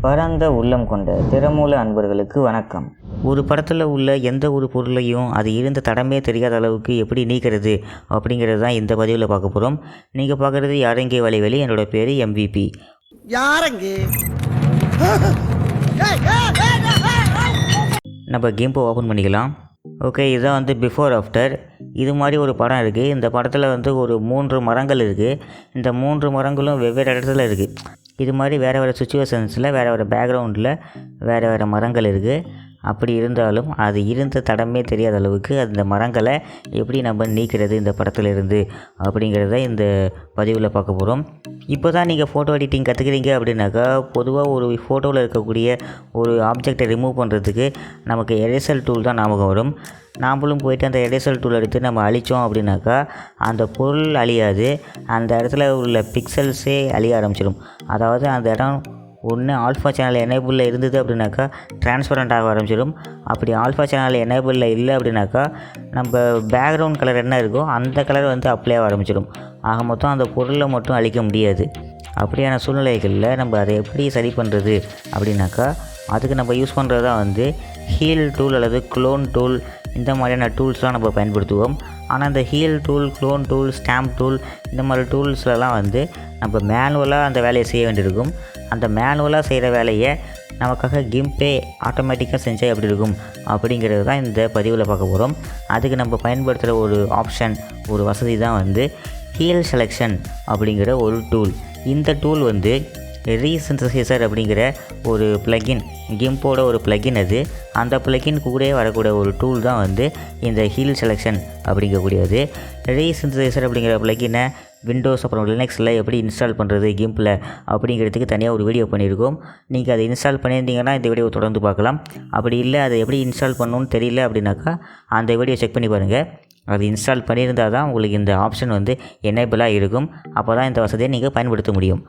பரந்த உள்ளம் கொண்ட திறமூல அன்பர்களுக்கு வணக்கம். ஒரு படத்தில் உள்ள எந்த ஒரு பொருளையும் அது இருந்த தடமே தெரியாத அளவுக்கு எப்படி நீக்கிறது அப்படிங்கிறது தான் இந்த பதிவில் பார்க்க போகிறோம். நீங்கள் பார்க்குறது யாரெங்கே வழிவெளி. என்னோட பேர் MVP. நம்ம GIMP ஓப்பன் பண்ணிக்கலாம். ஓகே, இதுதான் பிஃபோர் ஆஃப்டர். இது மாதிரி ஒரு படம் இருக்குது. இந்த படத்தில் ஒரு 3 மரங்கள் இருக்குது. இந்த 3 மரங்களும் வெவ்வேறு இடத்துல இருக்குது. இது மாதிரி வேறு வேறு சுச்சுவேஷன்ஸில் வேறு வேறு பேக்ரவுண்டில் வேறு வேறு மரங்கள் இருக்குது. அப்படி இருந்தாலும் அது இருந்த தடமே தெரியாத அளவுக்கு அந்த மரங்களை எப்படி நம்ம நீக்கிறது இந்த படத்தில் இருந்து அப்படிங்கிறத இந்த பதிவில் பார்க்க போகிறோம். இப்போ தான் நீங்கள் ஃபோட்டோ எடிட்டிங் கற்றுக்கிறீங்க அப்படின்னாக்கா, பொதுவாக ஒரு ஃபோட்டோவில் இருக்கக்கூடிய ஒரு ஆப்ஜெக்டை ரிமூவ் பண்ணுறதுக்கு நமக்கு எரேசர் டூல் தான் ஞாபகம் வரும். நாமளும் போய்ட்டு அந்த எரேசர் டூல் எடுத்து நம்ம அழித்தோம் அப்படின்னாக்கா அந்த பொருள் அழியாது, அந்த இடத்துல உள்ள பிக்சல்ஸே அழிய ஆரம்பிச்சிடும். அதாவது அந்த இடம் ஒன்று ஆல்ஃபா சேனல் எனேபிளில் இருந்தது அப்படின்னாக்கா டிரான்ஸ்பரண்ட் ஆக ஆரம்பிச்சிடும். அப்படி ஆல்ஃபா சேனல் எனேபிளில் இல்லை அப்படின்னாக்கா நம்ம பேக்ரவுண்ட் கலர் என்ன இருக்கோ அந்த கலர் அப்ளை ஆக ஆரம்பிச்சிடும். ஆக மொத்தம் அந்த பொருளை மட்டும் அழிக்க முடியாது. அப்படியான சூழ்நிலைகளில் நம்ம அதை எப்படி சரி பண்ணுறது அப்படின்னாக்கா, அதுக்கு நம்ம யூஸ் பண்ணுறது தான் ஹீல் டூல் அல்லது க்ளோன் டூல். இந்த மாதிரியான டூல்ஸ்லாம் நம்ம பயன்படுத்துவோம். ஆனால் இந்த heal tool, clone tool, stamp tool இந்த மாதிரி டூல்ஸ்லாம் நம்ம மேனுவலாக அந்த வேலையை செய்ய வேண்டியிருக்கும். அந்த மேனுவலாக செய்கிற வேலையை நமக்காக கிம்பே ஆட்டோமேட்டிக்காக செஞ்சால் எப்படி இருக்கும் அப்படிங்கிறது தான் இந்த பதிவில் பார்க்க போகிறோம். அதுக்கு நம்ம பயன்படுத்துகிற ஒரு ஆப்ஷன், ஒரு வசதி தான் ஹீல் செலெக்ஷன் அப்படிங்கிற ஒரு டூல். இந்த டூல் ரீசிந்தசைசர் அப்படிங்கிற ஒரு ப்ளகின், கிம்போட ஒரு ப்ளகின். அந்த ப்ளகின் கூட வரக்கூடிய ஒரு டூல் தான் இந்த ஹீல் செலெக்ஷன் அப்படிங்கக்கூடியது. ரீசிந்தசைசர் அப்படிங்கிற ப்ளகினை விண்டோஸ் அப்புறம் லினக்ஸில் எப்படி இன்ஸ்டால் பண்ணுறது கிம்பில் அப்படிங்கிறதுக்கு தனியாக ஒரு வீடியோ பண்ணியிருக்கோம். நீங்கள் அதை இன்ஸ்டால் பண்ணியிருந்தீங்கன்னா இந்த வீடியோ தொடர்ந்து பார்க்கலாம். அப்படி இல்லை அதை எப்படி இன்ஸ்டால் பண்ணணும்னு தெரியல அப்படின்னாக்கா அந்த வீடியோ செக் பண்ணி பாருங்கள். அது இன்ஸ்டால் பண்ணியிருந்தால் தான் உங்களுக்கு இந்த ஆப்ஷன் எனேபிளாக இருக்கும். அப்போ தான் இந்த வசதியை நீங்கள் பயன்படுத்த முடியும்.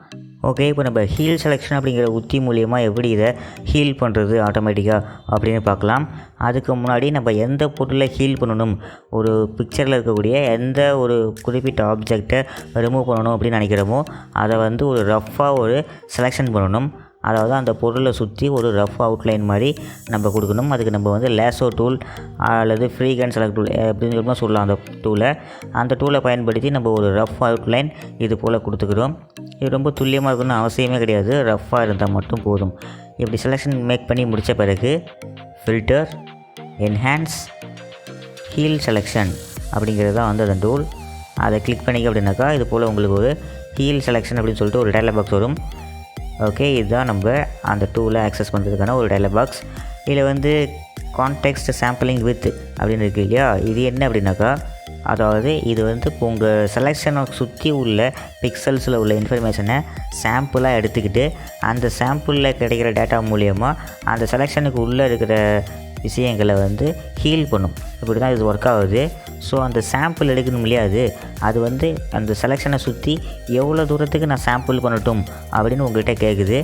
ஓகே, இப்போ நம்ம ஹீல் செலெக்ஷன் அப்படிங்கிற உத்தி மூலியமாக எப்படி இதை ஹீல் பண்ணுறது ஆட்டோமேட்டிக்காக அப்படின்னு பார்க்கலாம். அதுக்கு முன்னாடி நம்ம எந்த பொருளை ஹீல் பண்ணணும், ஒரு பிக்சரில் இருக்கக்கூடிய எந்த ஒரு குறிப்பிட்ட ஆப்ஜெக்டை ரிமூவ் பண்ணணும் அப்படின்னு நினைக்கிறோமோ அதை ஒரு ரஃப்பாக ஒரு செலெக்ஷன் பண்ணணும். அதாவது அந்த பொருளை சுற்றி ஒரு ரஃப் அவுட்லைன் மாதிரி நம்ம கொடுக்கணும். அதுக்கு நம்ம லேசோ டூல் அல்லது ஃப்ரீ கேன் செலக்ட் டூல் அப்படின்னு சொல்லலாம். அந்த டூலை பயன்படுத்தி நம்ம ஒரு ரஃப் அவுட்லைன் இது போல் கொடுத்துக்கிறோம். இது ரொம்ப துல்லியமாக இருக்கணும்னு அவசியமே கிடையாது, ரஃப்பாக இருந்தால் மட்டும் போதும். இப்படி செலெக்ஷன் மேக் பண்ணி முடித்த பிறகு ஃபில்டர், என்ஹான்ஸ், ஹீல் செலெக்ஷன் அப்படிங்கிறது தான் அந்த டூல். அதை கிளிக் பண்ணிக்க அப்படின்னாக்கா இது போல் உங்களுக்கு ஒரு ஹீல் செலெக்ஷன் அப்படின்னு சொல்லிட்டு ஒரு டயலாக் பாக்ஸ் வரும். ஓகே, இதுதான் நம்ம அந்த டூலை ஆக்சஸ் பண்ணுறதுக்கான ஒரு டயலாக் பாக்ஸ். இதில் கான்டெக்ஸ்ட் சாம்பிளிங் வித் அப்படின்னு இருக்குது இல்லையா, இது என்ன அப்படின்னாக்கா, அதாவது இது இப்போ உங்கள் செலெக்ஷனை சுற்றி உள்ள பிக்சல்ஸில் உள்ள இன்ஃபர்மேஷனை சாம்பிளாக எடுத்துக்கிட்டு அந்த சாம்பிளில் கிடைக்கிற டேட்டா மூலியமாக அந்த செலெக்ஷனுக்கு உள்ளே இருக்கிற விஷயங்களை ஹீல் பண்ணும். இப்படி தான் இது ஒர்க் ஆகுது. ஸோ அந்த சாம்பிள் எடுக்கணும் இல்லையா, அது அந்த செலெக்ஷனை சுற்றி எவ்வளோ தூரத்துக்கு நான் சாம்பிள் பண்ணட்டும் அப்படின்னு உங்கள்கிட்ட கேட்குது.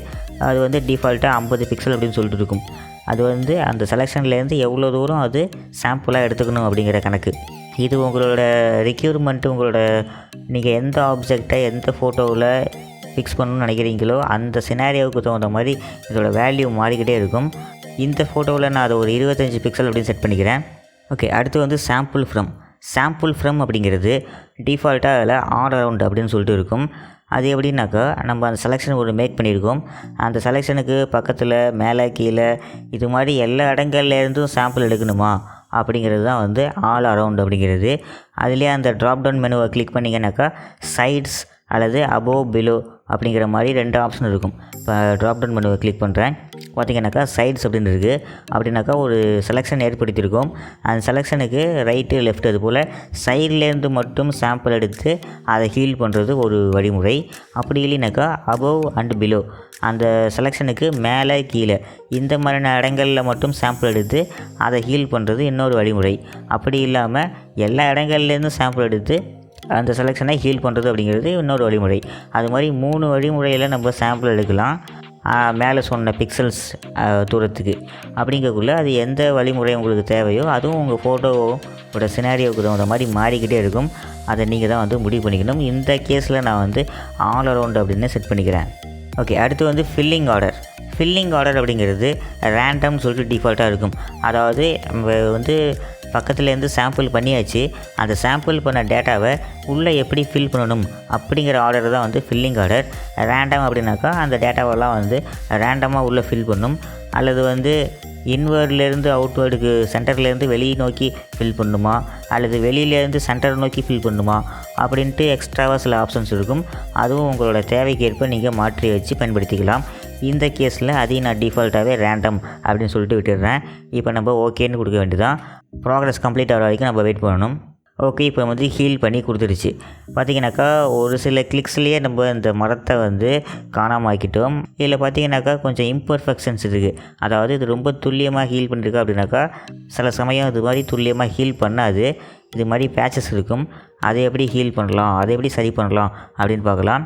அது டிஃபால்ட்டாக 50 பிக்சல் அப்படின்னு சொல்லிட்டு இருக்கும். அது அந்த செலெக்ஷன்லேருந்து எவ்வளோ தூரம் அது சாம்பிளாக எடுத்துக்கணும் அப்படிங்கிற கணக்கு. இது உங்களோட ரெக்யூர்மெண்ட்டு, உங்களோட நீங்கள் எந்த ஆப்ஜெக்டை எந்த ஃபோட்டோவில் ஃபிக்ஸ் பண்ணணும்னு நினைக்கிறீங்களோ அந்த சினாரியோவுக்கு தகுந்த மாதிரி இதோட வேல்யூ மாறிக்கிட்டே இருக்கும். இந்த ஃபோட்டோவில் நான் அதை ஒரு 25 பிக்சல் அப்படின்னு செட் பண்ணிக்கிறேன். ஓகே, அடுத்து சாம்பிள் ஃப்ரம் அப்படிங்கிறது டிஃபால்ட்டாக அதில் ஆல் அரவுண்ட் அப்படின்னு சொல்லிட்டு இருக்கும். அது எப்படின்னாக்கா, நம்ம அந்த செலெக்ஷன் ஒரு மேக் பண்ணியிருக்கோம். அந்த செலெக்ஷனுக்கு பக்கத்தில் மேலே கீழே இது மாதிரி எல்லா இடங்கள்லேருந்தும் சாம்பிள் எடுக்கணுமா அப்படிங்கிறது தான் ஆல் அரவுண்ட் அப்படிங்கிறது. அதுலேயே அந்த ட்ராப் டவுன் மெனுவை கிளிக் பண்ணிங்கனாக்கா சைட்ஸ் அல்லது அபோவ் பிலோ அப்படிங்கிற மாதிரி 2 ஆப்ஷன் இருக்கும். இப்போ ட்ராப் டவுன் மெனுவை கிளிக் பண்ணுறேன். பார்த்திங்கனாக்கா சைட்ஸ் அப்படின்னு இருக்குது. அப்படின்னாக்கா ஒரு செலெக்ஷன் ஏற்படுத்தியிருக்கோம். அந்த செலெக்ஷனுக்கு ரைட்டு லெஃப்ட் அது போல் சைட்லேருந்து மட்டும் சாம்பிள் எடுத்து அதை ஹீல் பண்ணுறது ஒரு வழிமுறை. அப்படி இல்லைனாக்கா அபோவ் அண்ட் பிலோ, அந்த செலெக்ஷனுக்கு மேலே கீழே இந்த மாதிரியான இடங்களில் மட்டும் சாம்பிள் எடுத்து அதை ஹீல் பண்ணுறது இன்னொரு வழிமுறை. அப்படி இல்லாமல் எல்லா இடங்கள்லேருந்தும் சாம்பிள் எடுத்து அந்த செலெக்ஷனை ஹீல் பண்ணுறது அப்படிங்கிறது இன்னொரு வழிமுறை. அது மாதிரி 3 வழிமுறையில் நம்ம சாம்பிள் எடுக்கலாம் மேலே சொன்ன பிக்சல்ஸ் தூரத்துக்கு. அப்படிங்கக்குள்ளே அது எந்த வழிமுறை உங்களுக்கு தேவையோ அதுவும் உங்கள் ஃபோட்டோவோட சினாரியோவுக்கு தகுந்த மாதிரி மாறிக்கிட்டே இருக்கும். அதை நீங்கள் தான் முடிவு பண்ணிக்கணும். இந்த கேஸில் நான் ஆல் அரவுண்ட் அப்படின்னு செட் பண்ணிக்கிறேன். ஓகே, அடுத்து ஃபில்லிங் ஆர்டர். ஃபில்லிங் ஆர்டர் அப்படிங்கிறது ரேண்டம்னு சொல்லிட்டு டிஃபால்ட்டாக இருக்கும். அதாவது நம்ம வந்து பக்கத்துலேருந்து சாம்பிள் பண்ணியாச்சு, அந்த சாம்பிள் பண்ண டேட்டாவை உள்ளே எப்படி ஃபில் பண்ணணும் அப்படிங்கிற ஆர்டர் தான் வந்து ஃபில்லிங் ஆர்டர். ரேண்டம் அப்படின்னாக்கா அந்த டேட்டாவெல்லாம் வந்து ரேண்டமாக உள்ளே ஃபில் பண்ணும். அல்லது வந்து இன்வேர்ட்லேருந்து அவுட்வேர்டுக்கு சென்டர்லேருந்து வெளியே நோக்கி ஃபில் பண்ணணுமா, அல்லது வெளியிலேருந்து சென்டர் நோக்கி ஃபில் பண்ணணுமா அப்படின்ட்டு எக்ஸ்ட்ராவாக சில ஆப்ஷன்ஸ் இருக்கும். அதுவும் உங்களோட தேவைக்கேற்ப நீங்கள் மாற்றி வச்சு பயன்படுத்திக்கலாம். இந்த கேஸில் அதையும் நான் டிஃபால்ட்டாகவே ரேண்டம் அப்படின்னு சொல்லிட்டு விட்டுடுறேன். இப்போ நம்ம ஓகேன்னு கொடுக்க வேண்டியதான். ப்ராக்ரஸ் கம்ப்ளீட் ஆகிற வரைக்கும் நம்ம வெயிட் பண்ணணும். ஓகே, இப்போ வந்து ஹீல் பண்ணி கொடுத்துருச்சு. பார்த்திங்கனாக்கா ஒரு சில கிளிக்ஸ்லேயே நம்ம இந்த மரத்தை வந்து காணாமல் ஆக்கிட்டோம். இதில் பார்த்திங்கனாக்கா கொஞ்சம் இம்பர்ஃபெக்ஷன்ஸ் இருக்குது. அதாவது இது ரொம்ப துல்லியமாக ஹீல் பண்ணியிருக்கா அப்படின்னாக்கா சில சமயம் இது மாதிரி துல்லியமாக ஹீல் பண்ணாது. இது மாதிரி பேச்சஸ் இருக்கும். அதை எப்படி ஹீல் பண்ணலாம், அதை எப்படி சரி பண்ணலாம் அப்படின்னு பார்க்கலாம்.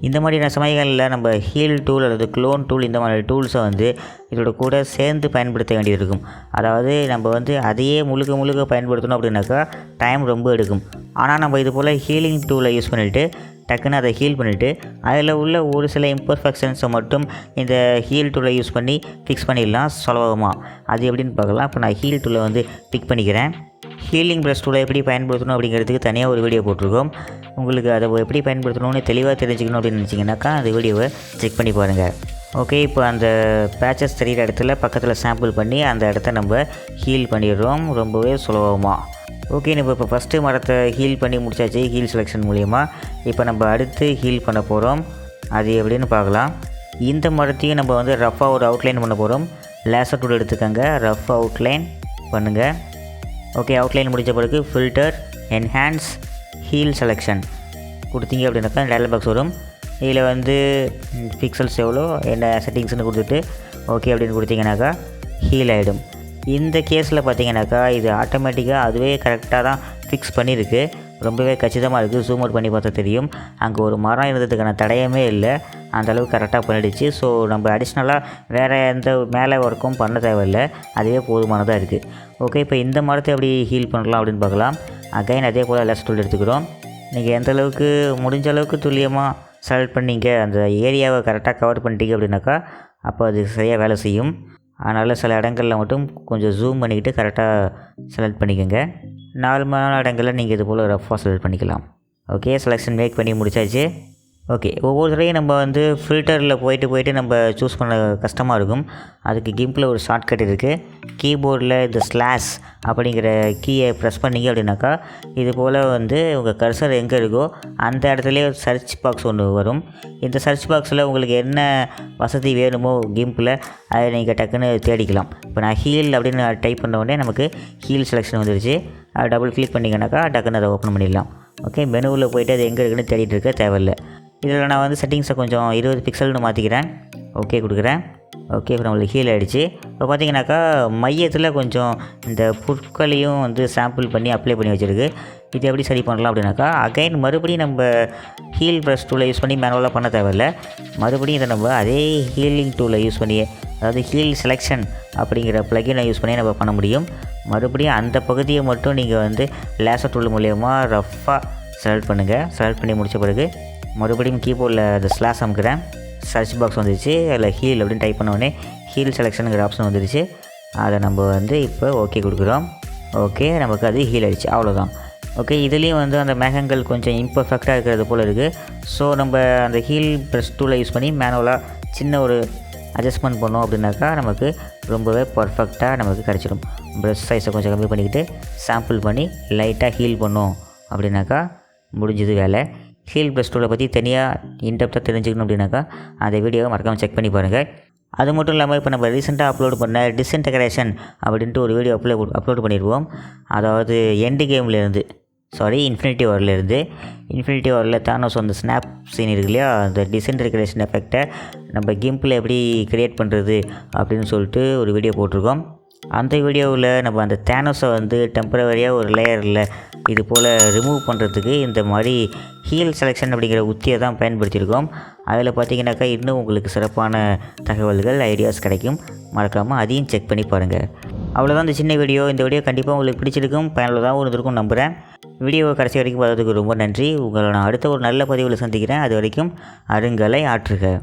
இந்த மாதிரியான சமயங்களில் நம்ம ஹீல் டூல் அல்லது க்ளோன் டூல் இந்த மாதிரி டூல்ஸை வந்து இதோட கூட சேர்ந்து பயன்படுத்த வேண்டியது இருக்கும். அதாவது நம்ம வந்து அதையே முழுக்க பயன்படுத்தணும் அப்படின்னாக்கா டைம் ரொம்ப எடுக்கும். ஆனால் நம்ம இது போல் ஹீலிங் டூலை யூஸ் பண்ணிவிட்டு டக்குன்னு அதை ஹீல் பண்ணிவிட்டு அதில் உள்ள ஒரு சில இம்பர்ஃபெக்ஷன்ஸை மட்டும் இந்த ஹீல் டூலை யூஸ் பண்ணி ஃபிக்ஸ் பண்ணிடலாம் சுலபமாக. அது எப்படின்னு பார்க்கலாம். இப்போ நான் ஹீல் டூலை வந்து பிக் பண்ணிக்கிறேன். ஹீலிங் ப்ரஷ் டூலை எப்படி பயன்படுத்தணும் அப்படிங்கிறதுக்கு தனியாக ஒரு வீடியோ போட்டிருக்கோம். உங்களுக்கு அதை எப்படி பயன்படுத்தணும்னு தெளிவாக தெரிஞ்சுக்கணும் அப்படின்னு நினச்சிங்கனாக்கா அந்த வீடியோவை செக் பண்ணி பாருங்கள். ஓகே, இப்போ அந்த பேச்சஸ் தெரிகிற இடத்துல பக்கத்தில் சாம்பிள் பண்ணி அந்த இடத்த நம்ம ஹீல் பண்ணிடுறோம் ரொம்பவே சுலபமாக. ஓகே, நம்ம இப்போ ஃபஸ்ட்டு மரத்தை ஹீல் பண்ணி முடிச்சாச்சு ஹீல் செலெக்ஷன் மூலிமா. இப்போ நம்ம அடுத்து ஹீல் பண்ண போகிறோம். அது எப்படின்னு பார்க்கலாம். இந்த மரத்தையும் நம்ம வந்து ரஃப்பாக ஒரு அவுட்லைன் பண்ண போகிறோம். லேசர் டூல் எடுத்துக்கோங்க, ரஃப் அவுட்லைன் பண்ணுங்கள். ஓகே, அவுட்லைன் முடித்த பிறகு ஃபில்டர், என்ஹான்ஸ், ஹீல் செலெக்ஷன் கொடுத்தீங்க அப்படின்னாக்கா டயலாக் பாக்ஸ் வரும். இதில் வந்து பிக்சல்ஸ் எவ்வளோ என்ன செட்டிங்ஸ்னு கொடுத்துட்டு ஓகே அப்படின்னு கொடுத்தீங்கன்னாக்கா ஹீல் ஆகிடும். இந்த கேஸில் பார்த்தீங்கன்னாக்கா இது ஆட்டோமேட்டிக்காக அதுவே கரெக்டாக தான் ஃபிக்ஸ் பண்ணியிருக்கு. ரொம்பவே கச்சிதமாக இருக்குது. ஜூம் அவுட் பண்ணி பார்த்தா தெரியும். அங்கே ஒரு மரம் இருந்ததுக்கான தடையமே இல்லை. அந்தளவுக்கு கரெக்டாக பண்ணிடுச்சு. ஸோ நம்ம அடிஷ்னலாக வேறு எந்த மேலே ஒர்க்கும் பண்ண தேவையில்லை. அதுவே போதுமானதாக இருக்குது. ஓகே, இப்போ இந்த மரத்தை எப்படி ஹீல் பண்ணலாம் அப்படின்னு பார்க்கலாம். அகைன் அதே போல் லேசர் டூல் எடுத்துக்கிறோம். நீங்கள் எந்த அளவுக்கு முடிஞ்ச அளவுக்கு துல்லியமாக செலக்ட் பண்ணிங்க, அந்த ஏரியாவை கரெக்டாக கவர் பண்ணிட்டீங்க அப்படின்னாக்கா அப்போ அது சரியாக வேலை செய்யும். அதனால் சில இடங்களில் மட்டும் கொஞ்சம் ஜூம் பண்ணிக்கிட்டு கரெக்டாக செலக்ட் பண்ணிக்கோங்க. நார்மலான இடங்களில் நீங்கள் இது போல் ரஃப்பாக செலக்ட் பண்ணிக்கலாம். ஓகே, செலெக்ஷன் மேக் பண்ணி முடிச்சாச்சு. ஓகே, ஒவ்வொரு தடவையும் நம்ம வந்து ஃபில்டரில் போயிட்டு நம்ம சூஸ் பண்ண கஷ்டமாக இருக்கும். அதுக்கு கிம்பில் ஒரு ஷார்ட்கட் இருக்குது. கீபோர்டில் இந்த ஸ்லாஷ் அப்படிங்கிற கீயை ப்ரெஸ் பண்ணிங்க அப்படின்னாக்கா இது போல் வந்து உங்கள் கர்சர் எங்கே இருக்கோ அந்த இடத்துலேயே சர்ச் பாக்ஸ் ஒன்று வரும். இந்த சர்ச் பாக்ஸில் உங்களுக்கு என்ன வசதி வேணுமோ கிம்பில் அதை நீங்கள் டக்குன்னு தேடிக்கலாம். இப்போ நான் ஹீல் அப்படின்னு டைப் பண்ண உடனே நமக்கு ஹீல் செலெக்ஷன் வந்துடுச்சு. டபுள் கிளிக் பண்ணிங்கனாக்கா டக்குன்னு அதை ஓப்பன் பண்ணிடலாம். ஓகே, மெனுவில் போய்ட்டு அது எங்கே இருக்குன்னு தேடிட்டு இருக்க தேவையில்லை. இதில் நான் வந்து செட்டிங்ஸை கொஞ்சம் 20 பிக்சல்னு மாற்றிக்கிறேன். ஓகே கொடுக்குறேன். ஓகே, இப்போ நம்மளுக்கு ஹீல் ஆகிடுச்சு. இப்போ பார்த்தீங்கன்னாக்கா மையத்தில் கொஞ்சம் இந்த புற்களையும் வந்து சாம்பிள் பண்ணி அப்ளை பண்ணி வச்சுருக்கு. இது எப்படி சரி பண்ணலாம் அப்படின்னாக்கா அகைன் மறுபடியும் நம்ம ஹீல் ப்ரஷ் டூலை யூஸ் பண்ணி மேனுவலாக பண்ண தேவையில்லை. மறுபடியும் இதை நம்ம அதே ஹீலிங் டூலை யூஸ் பண்ணி, அதாவது ஹீல் செலெக்ஷன் அப்படிங்கிற ப்ளகினை யூஸ் பண்ணி நம்ம பண்ண முடியும். மறுபடியும் அந்த பகுதியை மட்டும் நீங்கள் வந்து லேசர் டூல் மூலயமா ரஃப்பாக செலக்ட் பண்ணுங்கள். செலக்ட் பண்ணி முடித்த பிறகு மறுபடியும் கீபோர்டில் அந்த ஸ்லாஷ் அமுக்கிறேன். சர்ச் பாக்ஸ் வந்துடுச்சு. அதில் ஹீல் அப்படின்னு டைப் பண்ண உடனே ஹீல் செலெக்ஷனுங்கிற ஆப்ஷன் வந்துடுச்சு. அதை நம்ம வந்து இப்போ ஓகே கொடுக்குறோம். ஓகே, நமக்கு அது ஹீல் ஆகிடுச்சு. அவ்வளோதான். ஓகே, இதுலேயும் வந்து அந்த மேகங்கள் கொஞ்சம் இம்பர்ஃபெக்டாக இருக்கிறது போல் இருக்குது. ஸோ நம்ம அந்த ஹீல் ப்ரஷ் டூலை யூஸ் பண்ணி மேனுவலாக சின்ன ஒரு அட்ஜஸ்ட்மெண்ட் பண்ணோம் அப்படின்னாக்கா நமக்கு ரொம்பவே பர்ஃபெக்டாக நமக்கு கிடச்சிடும். ப்ரஷ் சைஸை கொஞ்சம் கம்மி பண்ணிக்கிட்டு சாம்பிள் பண்ணி லைட்டாக ஹீல் பண்ணோம் அப்படின்னாக்கா முடிஞ்சது வேலை. ஹீல் ப்ரஷ் டூலை பற்றி தனியாக இன்டெப்த்தாக தெரிஞ்சுக்கணும் அப்படின்னாக்கா அந்த வீடியோவை மறக்காமல் செக் பண்ணி பாருங்கள். அது மட்டும் இல்லாமல் இப்போ நம்ம ரீசெண்டாக அப்லோட் பண்ண டிஸ்இன்டெக்ரேஷன் அப்படின்ட்டு ஒரு வீடியோ அப்லோட் பண்ணிடுவோம். அதாவது எண்டு கேம்லேருந்து இன்ஃபினிட்டி வாரில் தானோஸ் அந்த ஸ்னாப் சீன் இருக்கு இல்லையா, அந்த டிஸ்இன்டெக்ரேஷன் எஃபெக்டை நம்ம கிம்பில் எப்படி க்ரியேட் பண்ணுறது அப்படின்னு சொல்லிட்டு ஒரு வீடியோ போட்டிருக்கோம். அந்த வீடியோவில் நம்ம அந்த தேனோஸை வந்து டெம்பரவரியாக ஒரு லேயரில் இது போல் ரிமூவ் பண்ணுறதுக்கு இந்த மாதிரி ஹீல் செலெக்ஷன் அப்படிங்கிற உத்தியை தான் பயன்படுத்தியிருக்கோம். அதில் பார்த்திங்கனாக்கா இன்னும் உங்களுக்கு சிறப்பான தகவல்கள், ஐடியாஸ் கிடைக்கும். மறக்காமல் அதையும் செக் பண்ணி பாருங்கள். அவ்வளோதான் இந்த சின்ன வீடியோ. இந்த வீடியோ கண்டிப்பாக உங்களுக்கு பிடிச்சிருக்கும், பயனுள்ளதாகவும் இருந்திருக்கும் நம்புகிறேன். வீடியோவை கடைசி வரைக்கும் பார்த்ததுக்கு ரொம்ப நன்றி. உங்களை நான் அடுத்த ஒரு நல்ல பதிவில் சந்திக்கிறேன். அது வரைக்கும் அருங்கலை ஆற்றுக.